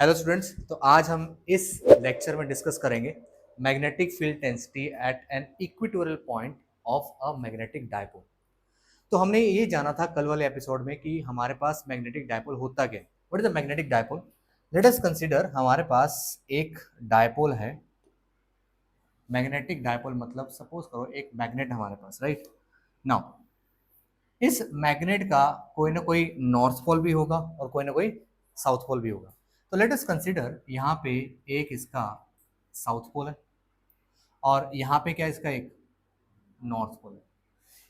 Hello students, तो आज हम इस लेक्चर में डिस्कस करेंगे magnetic field density at an equatorial point of a magnetic dipole. तो हमने ये जाना था कल वाले एपिसोड में कि हमारे पास मैग्नेटिक डायपोल होता क्या है। What is the magnetic dipole? Let us consider हमारे पास एक डायपोल है। मैग्नेटिक डायपोल मतलब सपोज करो एक मैग्नेट हमारे पास, राइट नाउ। इस मैग्नेट का कोई ना कोई नॉर्थ पोल भी होगा और कोई ना कोई साउथ पोल भी होगा। तो लेट अस कंसीडर यहाँ पे एक इसका साउथ पोल है और यहाँ पे क्या इसका एक नॉर्थ पोल है।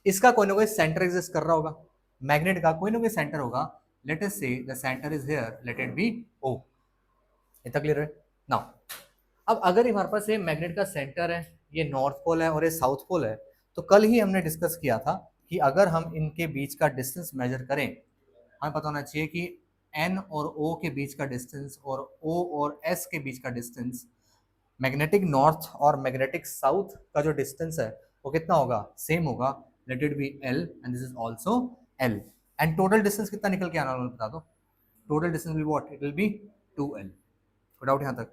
इसका कोई ना कोई सेंटर एग्जिस्ट कर रहा होगा। मैग्नेट का कोई ना कोई सेंटर होगा। Let us say the centre is here, let it be O. इतना क्लियर है नाउ? अब अगर हमारे पास ये मैग्नेट का सेंटर है, ये नॉर्थ पोल है और ये साउथ पोल है, तो कल ही हमने डिस्कस किया था कि अगर हम इनके बीच का डिस्टेंस मेजर करें, हमें पता होना चाहिए कि एन और ओ के बीच का डिस्टेंस और ओ और एस के बीच का डिस्टेंस, मैग्नेटिक नॉर्थ और मैग्नेटिक साउथ का जो डिस्टेंस है वो कितना होगा? सेम होगा। Let it B L and this is also L. And total distance कितना निकल के आना वाला बता दो। Total distance will what? It will be 2l। Doubt यहाँ तक?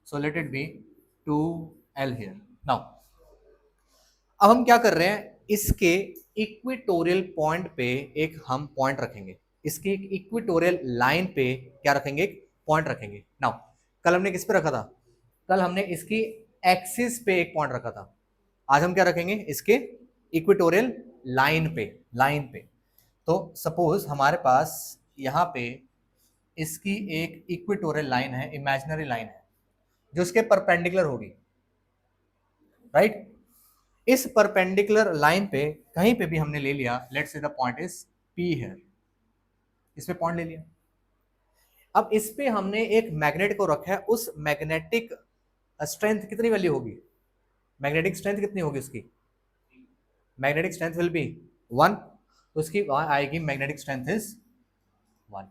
So let it B 2l here now. अब हम क्या कर रहे हैं, इसके इक्वेटोरियल पॉइंट पे एक हम पॉइंट रखेंगे। इसकी इक्वेटोरियल लाइन पे क्या रखेंगे? एक पॉइंट रखेंगे। नाउ कल हमने किस पे रखा था? कल हमने इसकी एक्सिस पे एक पॉइंट रखा था। आज हम क्या रखेंगे? इसके इक्वेटोरियल लाइन पे। लाइन पे तो सपोज हमारे पास यहाँ पे इसकी एक इक्वेटोरियल लाइन है, इमेजिनरी लाइन है जो इसके परपेंडिकुलर होगी, राइट? इस परपेंडिकुलर लाइन पे कहीं पे भी हमने ले लिया, let's say the point is P है, इस पे पॉइंट ले लिया। अब इस पे हमने एक मैग्नेट को रखा है। उस मैग्नेटिक स्ट्रेंथ कितनी वैल्यू होगी? मैग्नेटिक स्ट्रेंथ कितनी होगी उसकी? Magnetic strength will be 1। तो उसकी आएगी मैग्नेटिक स्ट्रेंथ इज 1।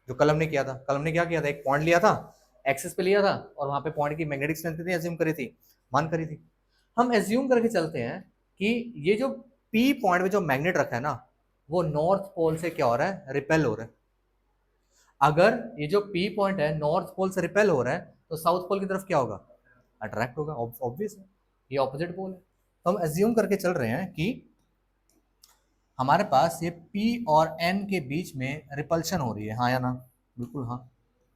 जो कल हमने किया था, कल हमने क्या किया था? एक पॉइंट लिया था, एक्सिस पे लिया था और वहां पे पॉइंट की मैग्नेटिक स्ट्रेंथ कितनी एज्यूम करी थी? 1 करी थी। हम एज्यूम करके चलते हैं कि ये जो पी पॉइंट में जो मैग्नेट रखा है ना, वो नॉर्थ पोल से क्या हो रहा है? रिपेल हो रहा है। अगर ये जो पी पॉइंट है नॉर्थ पोल से रिपेल हो रहा है, तो साउथ पोल की तरफ क्या होगा? अट्रैक्ट होगा। ऑब्वियस है, ये ऑपोजिट पोल है। तो हम एज्यूम करके चल रहे हैं कि हमारे पास ये P और N के बीच में रिपल्शन हो रही है, हाँ या ना? बिल्कुल हाँ।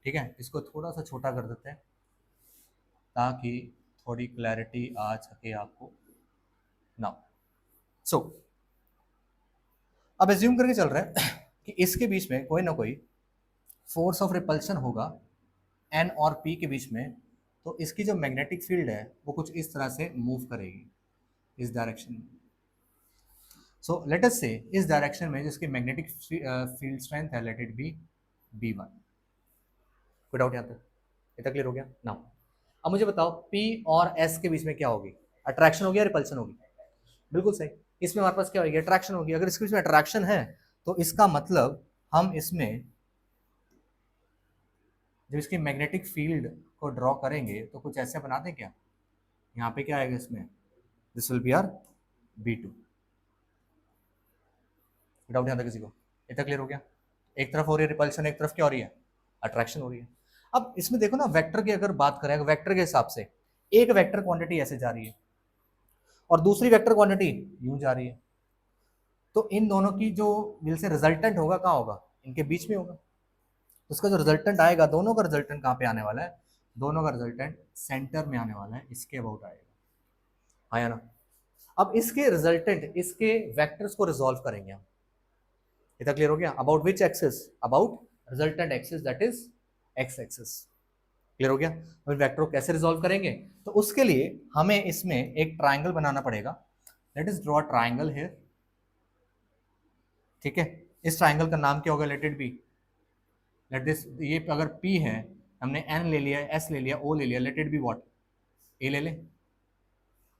ठीक है, इसको थोड़ा सा छोटा कर देते हैं ताकि थोड़ी क्लैरिटी आ सके आपको। नाउ सो अब एज्यूम करके चल रहे हैं कि इसके बीच में कोई ना कोई फोर्स ऑफ रिपल्शन होगा N और P के बीच में। तो इसकी जो मैग्नेटिक फील्ड है वो कुछ इस तरह से मूव करेगी, इस डायरेक्शन में। सो लेट अस से इस डायरेक्शन में जिसकी मैग्नेटिक फील्ड स्ट्रेंथ है, लेट इट बी B1। कोई डाउट यहाँ तक? इतना क्लियर हो गया नाउ? अब मुझे बताओ P और S के बीच में क्या होगी? अट्रैक्शन होगी या रिपल्शन होगी? बिल्कुल सही। इसमें हमारे पास क्या होगी? अट्रैक्शन होगी। अगर इसके बीच में अट्रैक्शन है तो इसका मतलब हम इसमें जब इसकी मैग्नेटिक फील्ड को ड्रॉ करेंगे तो कुछ ऐसे बना दें क्या? यहाँ पे क्या आएगा इसमें? This will be R B2। Doubt यहाँ तक किसी को? इतना क्लियर हो गया? एक तरफ हो रही है रिपल्शन, एक तरफ क्या हो रही है? अट्रैक्शन हो रही है। अब इसमें देखो ना, वेक्टर की अगर बात करें, वेक्टर के हिसाब से एक वेक्टर क्वांटिटी ऐसे जा रही है और दूसरी वेक्टर क्वांटिटी यूं जा रही है, तो इन दोनों की जो मिल से रिजल्टेंट होगा कहाँ होगा? इनके बीच में होगा। तो उसका जो रिजल्टेंट आएगा, दोनों का रिजल्टेंट कहाँ पे आने वाला है? दोनों का रिजल्टेंट सेंटर में आने वाला है, इसके अबाउट आएगा, हाँ या ना? अब इसके रिजल्टेंट, इसके वेक्टर्स को रिजॉल्व करेंगे हम। इतना क्लियर हो गया? About which axis? About resultant axis, that is x axis. Clear हो गया? अब वेक्टर को कैसे रिजॉल्व करेंगे? तो उसके लिए हमें इसमें एक ट्राइंगल बनाना पड़ेगा। Let is draw triangle here. ठीक है, इस ट्राइंगल का नाम क्या होगा? Let it be, let this, ये अगर P है, हमने N ले लिया, S ले लिया, O ले लिया, late it be what? A ले ले।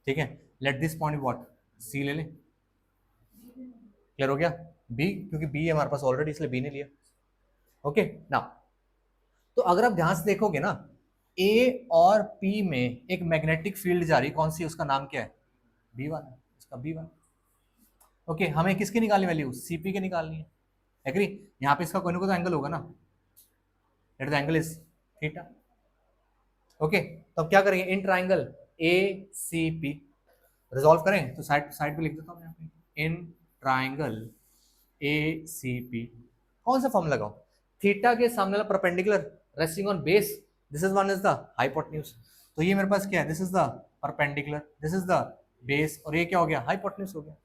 ठीक है, let this point what? C ले ले। क्लियर हो गया? B, क्योंकि B है हमारे पास ऑलरेडी, इसलिए B ने लिया। ओके नाउ, तो अगर आप ध्यान से देखोगे ना, A और P में एक मैग्नेटिक फील्ड जा रही, कौन सी? उसका नाम क्या है? B1 है, इसका B1। ओके, हमें किसकी निकालनी वैल्यू? CP की निकालनी है। एग्री? यहाँ पे इसका कोई ना कोई एंगल होगा ना, that the angle is theta. Okay, तो अब क्या करेंगे, in triangle A C P resolve करें, तो साइड साइड पे लिख देता हूँ यहाँ पे, इन ट्राइंगल ए सी पी कौन सा फॉर्मूला लगाऊं, थीटा के सामने वाला perpendicular resting on base, this is one is the hypotenuse. तो ये मेरे पास क्या है, this is the perpendicular, this is the base, और ये क्या हो गया, हाइपोटेन्यूज हो गया।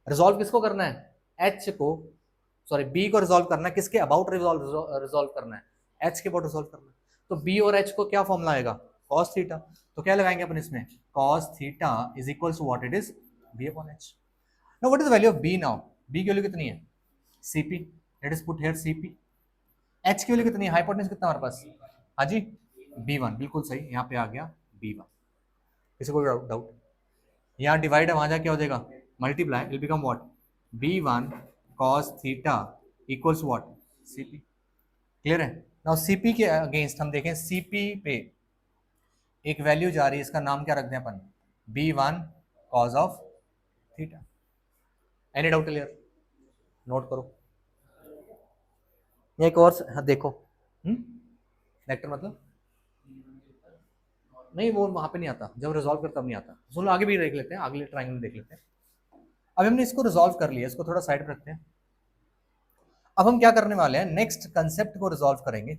रिजॉल्व किसको करना है, एच को, सॉरी बी को रिजॉल्व करना है, किसके अबाउट रिजॉल्व करना है, एच के अबाउट रिजॉल्व करना है। तो बी और एच को क्या फॉर्मूला आएगा, कॉस थीटा। तो क्या लगाएंगे अपन इसमें, cos theta is equal to what it is, B upon H. Now what is the value of B, now B की वैल्यू कितनी है, CP, let us put here CP. H की वैल्यू कितनी है, हाइपोटेन्यूज कितना हमारे पास, हाँ जी B1, बिल्कुल सही, यहाँ पे आ गया B1। किसी को डाउट, यहाँ डिवाइड है, वहां जाके क्या हो जाएगा, multiply, will become what, B1 cos theta equals what, CP। Clear है। नाउ CP के अगेंस्ट हम देखें, CP पे एक वैल्यू जा रही है, इसका नाम क्या रख दें अपन, B1 cos of theta. Any doubt, clear, note करो। एक और हाँ, देखो वेक्टर मतलब नहीं, वो वहां पे नहीं आता, जब रिजॉल्व करता तब नहीं आता। चलो आगे भी देख लेते हैं, अगले ट्रायंगल में देख लेते हैं। अब हमने इसको रिजॉल्व कर लिया, इसको थोड़ा साइड पे रखते हैं। अब हम क्या करने वाले हैं, नेक्स्ट कंसेप्ट को रिजॉल्व करेंगे।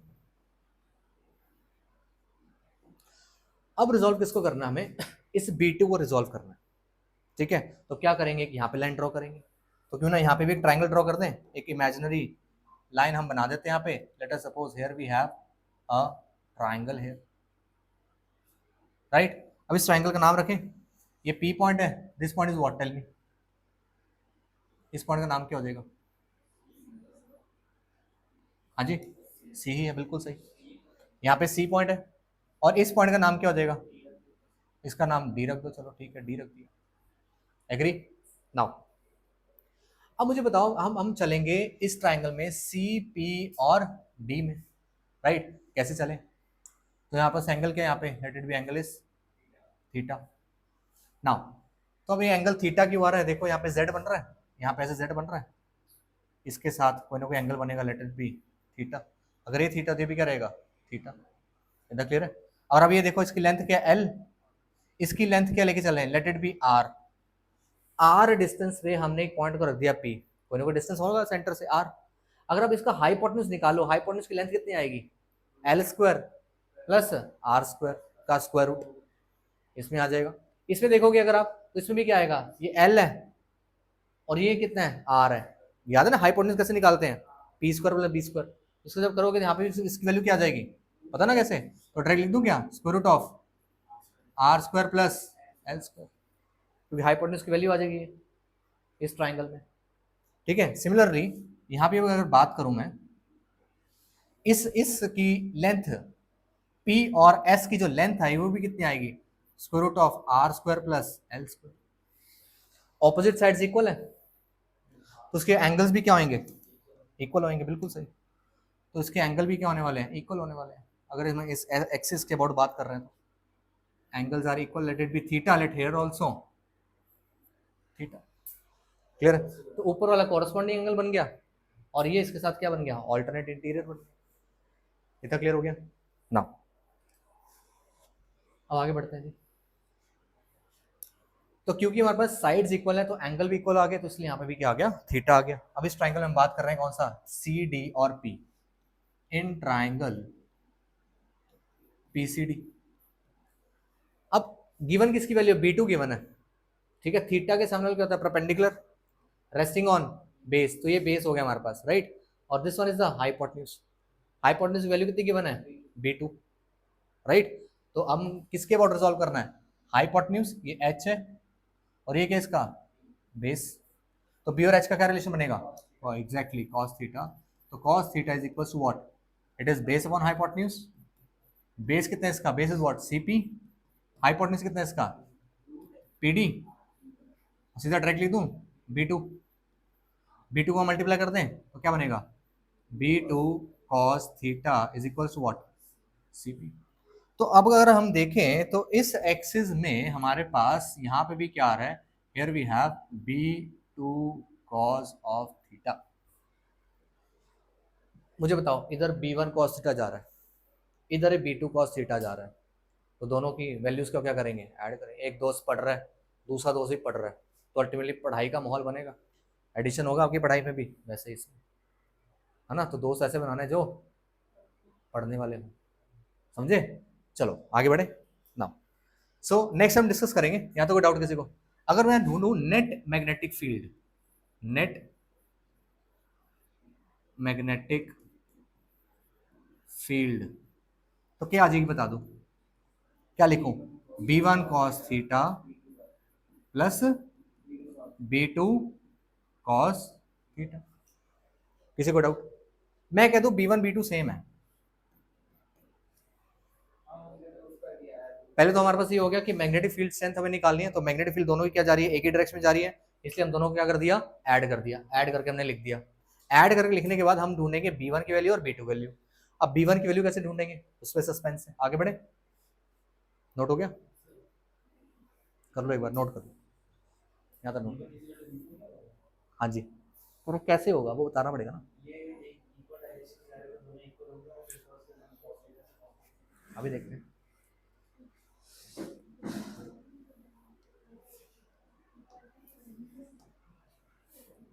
अब रिजॉल्व किसको करना है हमें, इस B2 को रिजॉल्व करना है, ठीक है। तो क्या करेंगे कि यहाँ पे लाइन ड्रॉ करेंगे, तो क्यों ना यहाँ पे भी एक ट्राइंगल ड्रॉ कर दें, एक इमेजिनरी लाइन हम बना देते हैं यहाँ पे। Let us suppose here we have a triangle here, right. अब इस ट्राइंगल का नाम रखें, ये P पॉइंट है, this point is what, tell me, इस पॉइंट का नाम क्या हो जाएगा, हाँ जी C ही है, बिल्कुल सही। यहाँ पे C पॉइंट है, और इस पॉइंट का नाम क्या हो जाएगा, इसका नाम D रख दो, चलो ठीक है, D रख दिया, एग्री। नाउ अब मुझे बताओ, हम चलेंगे इस ट्राइंगल में C P और D में, राइट। कैसे चलें, तो यहाँ पर एंगल क्या है, यहाँ पे late it B angle is theta. Now तो अब ये एंगल थीटा क्यों आ रहा है, देखो यहाँ पे Z बन रहा है, यहाँ पे ऐसे Z बन रहा है, इसके साथ कोई ना कोई एंगल बनेगा, लेट इट बी थीटा। अगर ये थीटा तो ये भी क्या रहेगा, थीटा। इतना क्लियर है। और अब ये देखो, इसकी लेंथ क्या है, L, इसकी लेंथ क्या लेके चल रहे हैं, late it B R। R distance पे हमने एक पॉइंट को रख दिया P, कोई ना कोई डिस्टेंस होगा सेंटर से R। अगर आप इसका हाइपोटेन्यूज निकालो, हाइपोटेन्यूज की लेंथ कितनी आएगी, L square plus R square का स्क्वायर रूट, इसमें आ जाएगा। इसमें देखोगे अगर आप, तो इसमें भी क्या आएगा, ये L है और ये कितना है, R है। याद है ना हाइपोटेन्यूज कैसे निकालते हैं, P square plus B square. इसको जब करोगे तो यहाँ पे इसकी वैल्यू क्या आ जाएगी, पता ना कैसे, तो डायरेक्ट लिख दूं क्या, square root of R square plus L square, क्योंकि हाइपोटेन्यूज की वैल्यू आ जाएगी इस ट्राइंगल में, ठीक है। सिमिलरली यहाँ पे अगर बात करूं मैं, इस की लेंथ P और S की जो लेंथ आई वो भी कितनी आएगी, square root of R square plus L square. Opposite sides equal है, तो उसके एंगल्स भी क्या होंगे, इक्वल होंगे, बिल्कुल सही। तो इसके एंगल भी क्या होने वाले हैं, इक्वल होने वाले हैं। अगर इसमें इस एक्सिस के अबाउट बात कर रहे हैं तो angles are equal, let it be theta, let here also theta. Clear है। तो ऊपर वाला कॉरेस्पॉन्डिंग एंगल बन गया, और ये इसके साथ क्या बन गया, ऑल्टरनेट इंटीरियर बन गया। इतना क्लियर हो गया ना। अब आगे बढ़ते हैं जी। तो क्योंकि हमारे पास साइड्स इक्वल है तो एंगल भी इक्वल आ गया, तो इसलिए यहाँ पे भी क्या आ गया, थीटा आ गया। अब इस ट्राइंगल में हम बात कर रहे हैं कौन सा, सी डी और पी, इन ट्राइंगल PCD। अब गिवन किसकी वैल्यू, B2 गिवन है, ठीक है। थीटा के सामने क्या होता है, परपेंडिकुलर रेस्टिंग ऑन बेस, तो ये बेस हो गया हमारे पास, राइट। और this one is the hypotenuse, hypotenuse value कितनी गिवन है, B2, राइट। तो हम किसके अबाउट रिजॉल्व करना है, हाइपोटेन्यूज, ये H है, और ये क्या इसका बेस। तो बी और एच का क्या रिलेशन बनेगा, एग्जैक्टली कॉस थीटा। तो cos theta is equal to what, it is base upon hypotenuse. Base कितना है इसका, base is what, CP। Hypotenuse कितना है इसका, PD। सीधा डायरेक्ट लिख दूं, B2, B2 को मल्टीप्लाई कर दें तो क्या बनेगा, B2 cos theta is equal to what, CP। तो अब अगर हम देखें तो इस एक्सिस में हमारे पास यहाँ पे भी क्या आ रहा है, here we have B2 cos of theta. मुझे बताओ, इधर B1 cos थीटा जा रहा है, इधर बी टू कॉस थीटा जा रहा है, तो दोनों की वैल्यूज को क्या करेंगे, ऐड करेंगे। एक दोस्त पढ़ रहा है, दूसरा दोस्त भी पढ़ रहा है, तो अल्टीमेटली पढ़ाई का माहौल बनेगा, एडिशन होगा आपकी पढ़ाई में भी, वैसे ही इसमें, है ना। तो दोस्त ऐसे बनाने जो पढ़ने वाले हो, समझे। चलो आगे बढ़े ना। सो नेक्स्ट हम डिस्कस करेंगे, यहाँ तो कोई डाउट किसी को। अगर मैं ढूंढूं net magnetic field, net magnetic field, तो क्या आ जाएगी बता दो, क्या लिखूं, B1 cos theta plus B2 cos theta. किसी को डाउट? मैं कह दूं B1 B2 सेम है। पहले तो हमारे पास ये हो गया कि मैग्नेटिक फील्ड स्ट्रेंथ हमें निकालनी है, तो मैग्नेटिक फील्ड दोनों की क्या जा रही है, एक ही डायरेक्शन में जा रही है, इसलिए हम दोनों को क्या कर दिया, ऐड कर दिया। ऐड करके हमने लिख दिया। ऐड करके लिखने के बाद हम ढूंढेंगे B1 की वैल्यू और B2 वैल्यू। अब B1 की वैल्यू कैसे ढूंढेंगे, उस पर सस्पेंस है। आगे बढ़े, नोट हो गया, कर लो एक बार, नोट कर लो, यहाँ तक नोट। हाँ जी, पर कैसे होगा वो बताना पड़ेगा ना, अभी देखते हैं।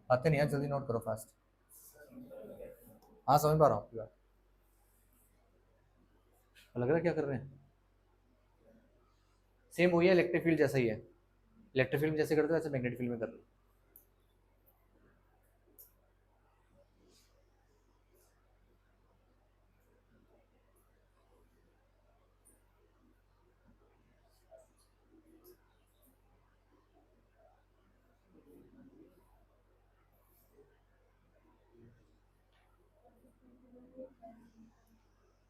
आते नहीं है, जल्दी नोट करो फास्ट। हाँ समझ पा रहा हूँ आपकी बात, लग रहा है क्या कर रहे हैं, सेम वही है, इलेक्ट्रिक फील्ड जैसा ही है। इलेक्ट्रिक फील्ड में जैसे करते हैं वैसे मैग्नेटिक फील्ड में कर लो।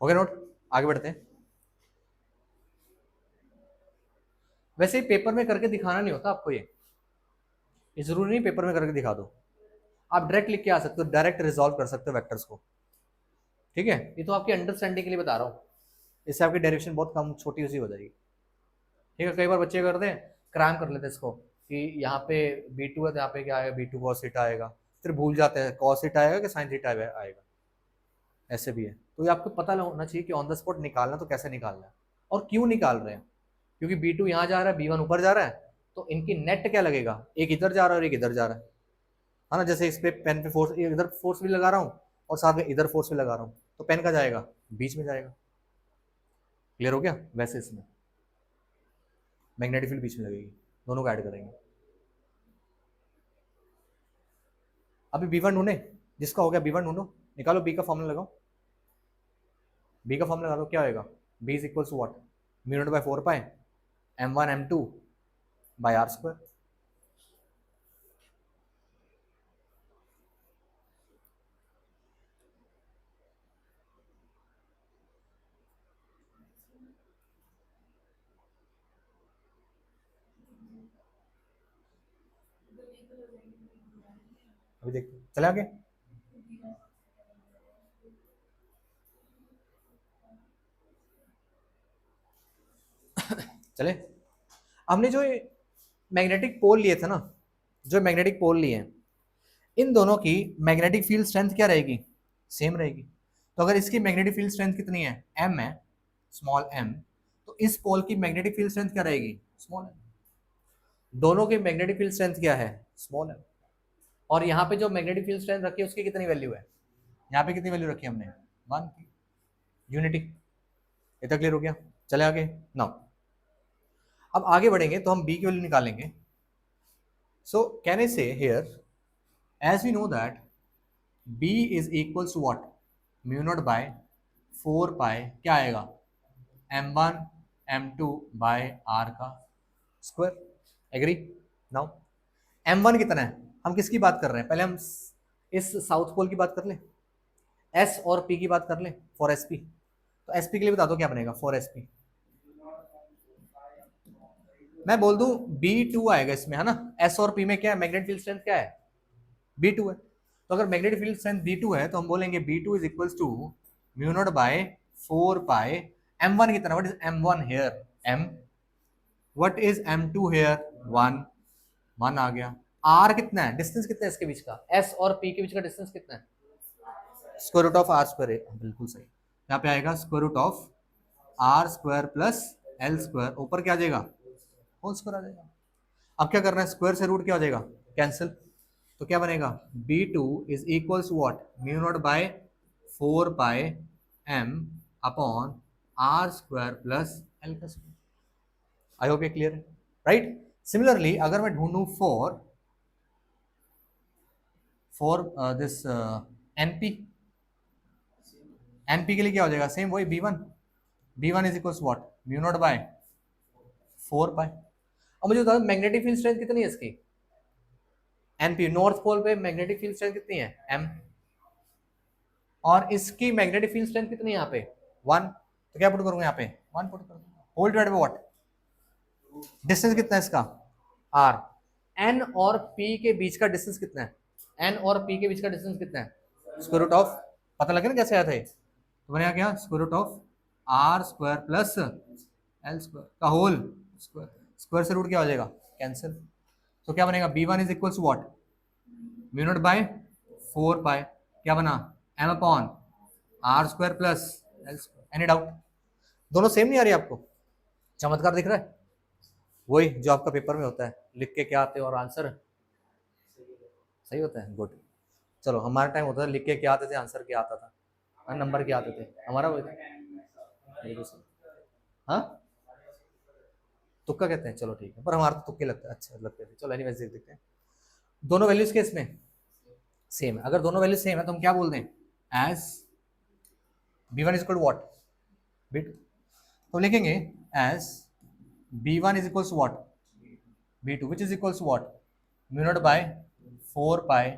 हो गया नोट, आगे बढ़ते हैं। वैसे ही पेपर में करके दिखाना नहीं होता आपको, ये जरूरी नहीं पेपर में करके दिखा दो, आप डायरेक्ट लिख के आ सकते हो, डायरेक्ट रिजॉल्व कर सकते हो वेक्टर्स को, ठीक है। ये तो आपकी अंडरस्टैंडिंग के लिए बता रहा हूँ, इससे आपकी डायरेक्शन बहुत कम छोटी सी हो जाएगी, ठीक है। कई बार बच्चे करते हैं, क्रैम कर लेते हैं इसको कि यहाँ पे B2 है तो यहाँ पे क्या आएगा, B2 cos थीटा आएगा, फिर भूल जाते हैं cos थीटा आएगा कि sin थीटा आएगा, ऐसे भी है। तो ये आपको पता होना चाहिए कि ऑन द स्पॉट निकालना तो कैसे निकालना है और क्यों निकाल रहे हैं, क्योंकि B2 यहाँ जा रहा है, B1 ऊपर जा रहा है, तो इनकी नेट क्या लगेगा, एक इधर जा रहा है और एक इधर जा रहा है ना। जैसे इस पे पेन पे फोर्स, इधर फोर्स भी लगा रहा हूँ और साथ में इधर फोर्स भी लगा रहा हूँ, तो पेन का जाएगा, बीच में जाएगा। क्लियर हो गया। वैसे इसमें मैग्नेटिक फील्ड बीच में लगेगी, दोनों को ऐड करेंगे। अभी B1 ढूंढे, जिसका हो गया B1 ढूंढो, निकालो B का फॉर्मूला लगाओ, B का फॉर्मूला लगा दो, क्या होएगा, B is equal to what, mu naught by 4 pi M1 M2 by R square. अभी देखते चले आगे। चले, हमने जो मैग्नेटिक पोल लिए थे ना, जो मैग्नेटिक पोल लिए हैं, इन दोनों की मैग्नेटिक फील्ड स्ट्रेंथ क्या रहेगी, सेम रहेगी। तो अगर इसकी मैग्नेटिक फील्ड स्ट्रेंथ कितनी है, m है, स्मॉल m, तो इस पोल की मैग्नेटिक फील्ड स्ट्रेंथ क्या रहेगी, स्मॉल m। दोनों की मैग्नेटिक फील्ड स्ट्रेंथ क्या है, स्मॉल m। और यहाँ पे जो मैग्नेटिक फील्ड स्ट्रेंथ रखी है उसकी कितनी वैल्यू है, यहाँ पे कितनी वैल्यू रखी है हमने, 1 की, यूनिटी। इतना क्लियर हो गया। चले आगे नाउ, अब आगे बढ़ेंगे तो हम b की वैल्यू निकालेंगे। सो कैन आई से here, as we know that b is equals to what, mu naught by 4 pi क्या आएगा, m1 m2 by r का स्क्वायर। एग्री। नाउ m1 कितना है, हम किसकी बात कर रहे हैं, पहले हम इस साउथ पोल की बात कर ले, s और p की बात कर ले फॉर sp। तो sp के लिए बता दो क्या बनेगा, फॉर sp मैं बोल दूं B2 आएगा इसमें, है ना। s और p में क्या है, मैग्नेटिक फील्ड स्ट्रेंथ क्या है, B2 है। तो अगर मैग्नेटिक फील्ड स्ट्रेंथ B2 है तो हम बोलेंगे B2 is equals to mu naught by 4 pi M1 कितना, what is M1 here, M, what is M2 here, 1, 1 आ गया। R कितना है, डिस्टेंस कितना है इसके बीच का, S और P के बीच का डिस्टेंस कितना है, square root of R square है, बिल्कुल सही। यहाँ पे आएगा square root of R square plus L square, ऊपर क्या आ जाएगा, होल स्क्वायर आ जाएगा। अब क्या करना है, स्क्वायर से रूट क्या हो जाएगा, कैंसिल। तो क्या बनेगा, b2 is equals what, mu naught by 4 pi m upon R square plus L का स्क्वायर। आई होप ये क्लियर है, राइट। सिमिलरली अगर मैं ढूंढूं फॉर दिस एनपी, एनपी के लिए क्या हो जाएगा, सेम वही b1 is equals what, mu naught by 4 pi. अब मुझे बताओ मैग्नेटिक फील्ड स्ट्रेंथ कितनी है इसकी, एनपी, नॉर्थ पोल पे मैग्नेटिक फील्ड स्ट्रेंथ कितनी है, m, और इसकी मैग्नेटिक फील्ड स्ट्रेंथ कितनी है यहाँ पे 1, तो क्या पुट करूंगा यहाँ पे 1 पुट करूंगा, whole divided by what, distance कितना है इसका r, n और p के बीच का डिस्टेंस कितना है, n और p के बीच का डिस्टेंस कितना है, स्क्वायर रूट ऑफ, पता लगे ना कैसे आया था ये, तो बनेगा क्या, square root of r square plus l square का होल स्क्वायर, स्क्वायर से रूट क्या हो जाएगा, कैंसिल। तो क्या बनेगा, b1 is equals what, mu naught by 4 pi, क्या बना, m upon R square plus L square. Any doubt, दोनों सेम नहीं आ रही आपको, चमत्कार दिख रहा है, वही जो आपका पेपर में होता है, लिख के क्या आते हो और आंसर सही होता है, गुड। चलो हमारा टाइम होता था लिख के क्या आते थे, आंसर क्या आता था, नंबर क्या आते थे, हमारा वही था, हाँ तुक्का कहते हैं, चलो ठीक है, पर हमारा तो तुक्के लगता है, अच्छा लगते थे, चलो एनीवेज देख देखते हैं। दोनों वैल्यूज केस में सेम है, अगर दोनों वैल्यूज सेम है तो हम क्या बोल दें, as b1 is equal to what, b2, तो लिखेंगे as b1 is equals what, b2 which is equals what, mu naught by 4 pi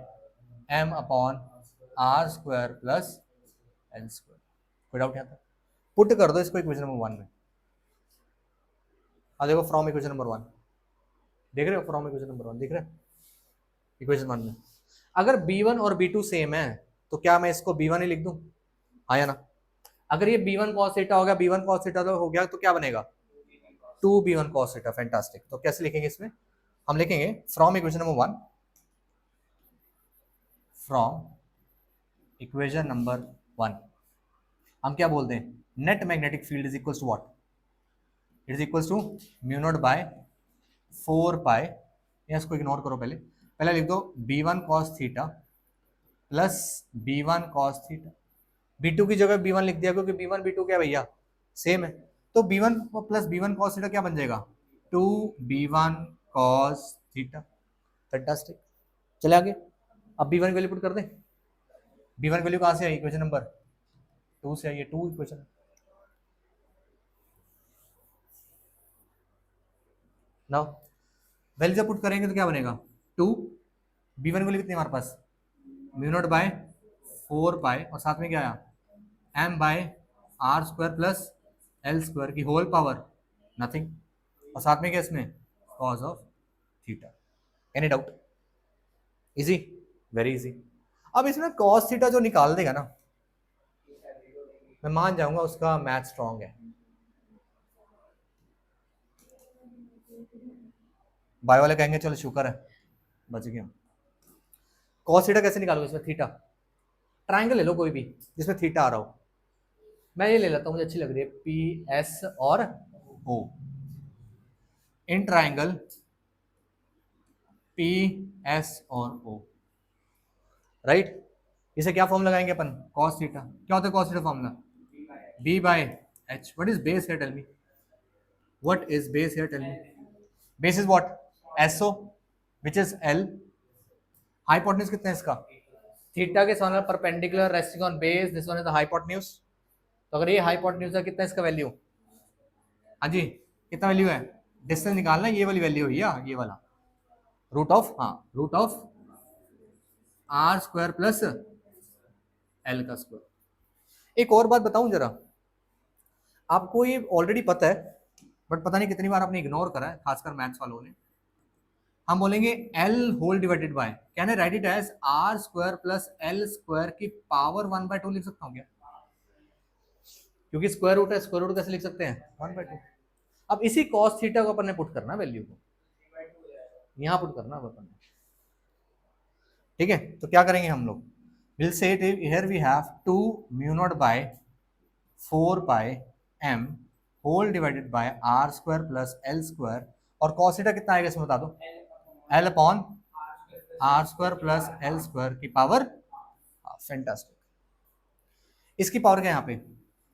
m upon R square plus L square. कोई डाउट यहाँ था, पुट कर दो इसको इक्वेशन नंबर 1 में, आ देखो फ्रॉम इक्वेशन नंबर 1, देख रहे हो, फ्रॉम इक्वेशन नंबर 1 दिख रहा है, इक्वेशन 1 में अगर b1 और b2 सेम है तो क्या मैं इसको b1 ही लिख दूं, हाँ या ना, अगर ये b1 cos थीटा हो गया, b1 cos थीटा हो गया, तो क्या बनेगा 2b1 cos थीटा, फैंटास्टिक। तो कैसे लिखेंगे इसमें, हम लिखेंगे from equation number 1, from equation number 1 हम क्या बोलते हैं, net magnetic field is equals to what, it is equals to mu naught by 4 pi, या इसको इग्नोर करो, पहले पहले लिख दो b1 cos theta plus b1 cos theta, b2 की जगह b1 लिख दिया क्योंकि b1 b2 क्या भैया सेम है, तो b1 plus b1 cos theta क्या बन जाएगा, 2b1 cos थीटा, फैंटास्टिक। चले आगे, अब b1 वैल्यू पुट कर दें, b1 वैल्यू कहाँ से आई, इक्वेशन नंबर 2 से आई है, 2 इक्वेशन, नाउ वैल्यू जब पुट करेंगे तो क्या बनेगा 2, b1 वैल्यू कितनी हमारे पास, म्यू नॉट बाय 4 पाई, और साथ में क्या आया m by R square plus L square की होल पावर नथिंग, और साथ में क्या इसमें cos of theta. Any doubt, easy, very easy. अब इसमें कॉस थीटा जो निकाल देगा ना, मैं मान जाऊंगा उसका मैथ स्ट्रांग है, बायो वाले कहेंगे चलो शुक्र है बच गया। कॉस थीटा कैसे निकालोगे, इसमें थीटा, ट्राइंगल ले लो कोई भी जिसमें थीटा आ रहा हो, मैं ये ले लेता हूँ, मुझे अच्छी लग रही है, पी एस और ओ, इन ट्राइंगल पी एस और ओ, राइट। इसे क्या फॉर्म लगाएंगे अपन, कॉस थीटा, क्या होता है cos theta formula, B by H, what is base here, tell me what is base here, tell me, base is what, S O which is L, hypotenuse कितना है इसका, थीटा के सामने perpendicular resting on base, this one is the hypotenuse, तो अगर ये hypotenuse है कितना इसका वैल्यू, हाँ जी कितना वैल्यू है, डिस्टेंस निकालना, ये वाली वैल्यू हुई है, ये वाला रूट ऑफ, हाँ root of R square plus L का स्क्वायर। एक और बात बताऊं जरा, आपको ये ऑलरेडी पता है बट पता नहीं कितनी बार आपने इग्नोर करा है, खासकर मैथ्स वालों ने, हम बोलेंगे L whole divided by, can I write it as R square plus L square की पावर 1/2 लिख सकता हूँ क्या, क्योंकि स्क्वायर रूट है, स्क्वायर रूट कैसे लिख सकते हैं 1/2। अब इसी cos थीटा को अपन ने पुट करना वैल्यू को, यहाँ पुट करना अपन ने, ठीक है। तो क्या करेंगे हम लोग, will say here we have 2 mu naught by 4 pi m whole divided by R square plus L square, और कॉस थीटा कितना आएगा इसमें बता दो, L upon R square plus L square की पावर, फैंटास्टिक। इसकी पावर क्या है यहाँ पे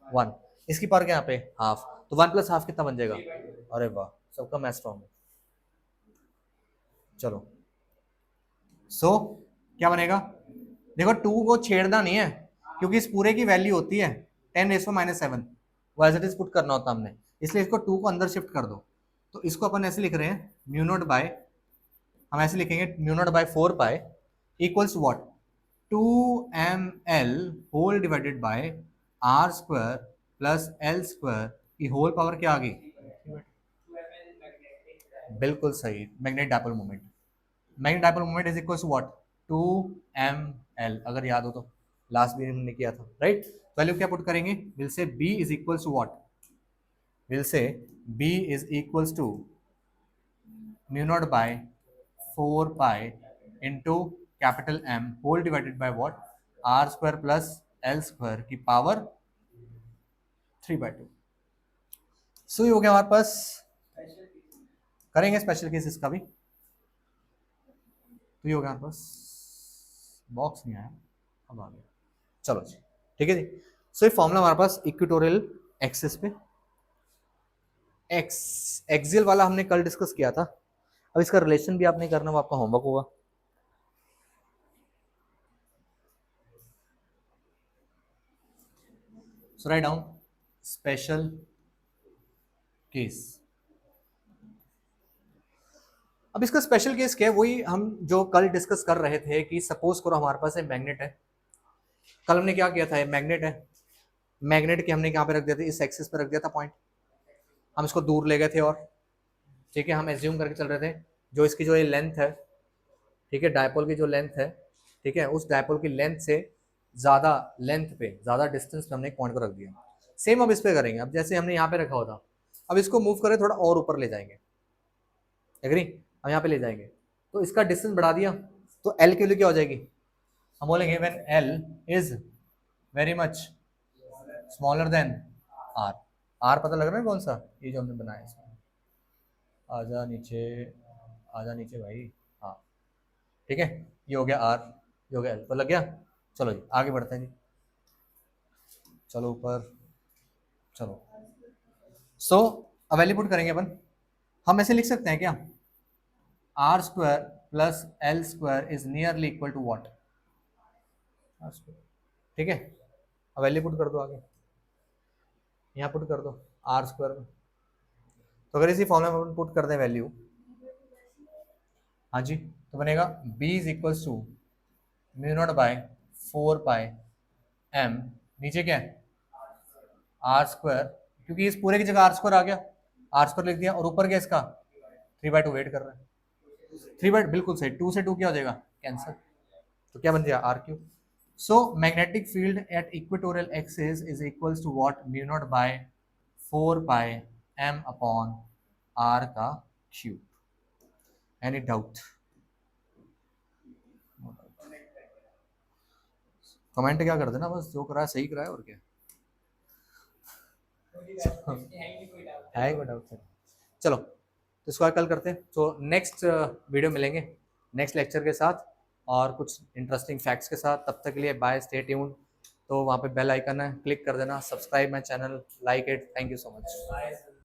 1, इसकी पावर क्या यहाँ पे हाफ, तो 1 प्लस हाफ कितना बन जाएगा, अरे वाह सबका मैथ स्ट्रॉन्ग है। चलो सो क्या बनेगा, देखो 2 को छेड़ना नहीं है क्योंकि इस पूरे की वैल्यू होती है 10⁻⁷ वो एज इट इज पुट करना होता हमने, इसलिए इसको 2 को अंदर शिफ्ट कर दो। तो इसको अपन ऐसे लिख रहे हैं म्यू नॉट बाय, हम ऐसे लिखेंगे mu naught by 4 pi equals what, 2ml whole divided by R square plus L square की होल पावर क्या आ गई, बिल्कुल सही, magnetic dipole moment. Magnetic dipole moment is equals to what, 2ml, अगर याद हो तो लास्ट भी हमने किया था राइट। वैल्यू क्या पुट करेंगे, will say b is equals to what, will say b is equals to mu naught by 4 pi into capital M whole divided by what, R square plus L square की power 3/2। So ये हो गया हमारे पास, करेंगे special case इसका भी, तो ये हो गया हमारे पास, बॉक्स नहीं आया अब आ गया, चलो जी ठीक है जी। सो ये फॉर्मूला हमारे पास इक्वेटोरियल एक्सिस पे, एक्स एक्सियल वाला हमने कल डिस्कस किया था, अब इसका रिलेशन भी आपने करना, वो आपका होमवर्क होगा। सो राइट डाउन स्पेशल केस। अब इसका स्पेशल केस क्या है, वही हम जो कल डिस्कस कर रहे थे कि सपोज करो हमारे पास एक मैग्नेट है, कल हमने क्या किया था, मैग्नेट है, मैग्नेट के हमने यहाँ पे रख दिया था, इस एक्सिस पे रख दिया था पॉइंट, हम इसको दूर ले गए थे, और ठीक है हम एज्यूम करके चल रहे थे जो इसकी जो ये लेंथ है, ठीक है डायपोल की जो लेंथ है, ठीक है उस डायपोल की लेंथ से ज़्यादा लेंथ पे, ज़्यादा डिस्टेंस पे हमने एक पॉइंट को रख दिया। सेम अब इस पे करेंगे, अब जैसे हमने यहाँ पे रखा होता, अब इसको मूव करें थोड़ा और ऊपर ले जाएंगे, एग्री, हम यहाँ पे ले जाएंगे तो इसका डिस्टेंस बढ़ा दिया, तो एल की वैल्यू क्या हो जाएगी, हम बोलेंगे when L is very much smaller than R. R पता लग रहा है कौन सा, ये जो हमने बनाया है, आजा नीचे, आजा नीचे भाई, हाँ ठीक है, ये हो गया आर, ये हो गया एल, तो लग गया। चलो जी आगे बढ़ते हैं जी, चलो ऊपर, चलो सो अब वैल्यू पुट करेंगे अपन, हम ऐसे लिख सकते हैं क्या, R square plus L square is nearly equal to what, ठीक है, अब वैल्यू पुट कर दो आगे, यहाँ पुट कर दो आर स्क्वायर में, तो अगर इसी फॉर्मूला में पुट कर दें वैल्यू, हाँ जी तो बनेगा b is equals to mu naught by 4 pi m, नीचे क्या है आर स्क्वायर, क्योंकि इस पूरे की जगह आर स्क्वायर आ गया, आर स्क्वायर लिख दिया, और ऊपर क्या इसका 3/2 वेट कर रहा है, 3/2 बिल्कुल सही, 2 से 2 क्या हो जाएगा कैंसर, तो क्या बन जाएगा R cube. So magnetic field at equatorial axis is equals to what, mu naught by 4 pi m upon r का क्यूब। एनी डाउट, कमेंट क्या कर देना बस, जो करा है सही करा है और क्या है कोई डाउट है। चलो तो इसको कल करते हैं, तो नेक्स्ट वीडियो मिलेंगे नेक्स्ट लेक्चर के साथ और कुछ इंटरेस्टिंग फैक्ट्स के साथ, तब तक के लिए बाय, स्टे ट्यून्ड। तो वहाँ पे बेल आइकन है, क्लिक कर देना, subscribe my channel, like it, thank you so much.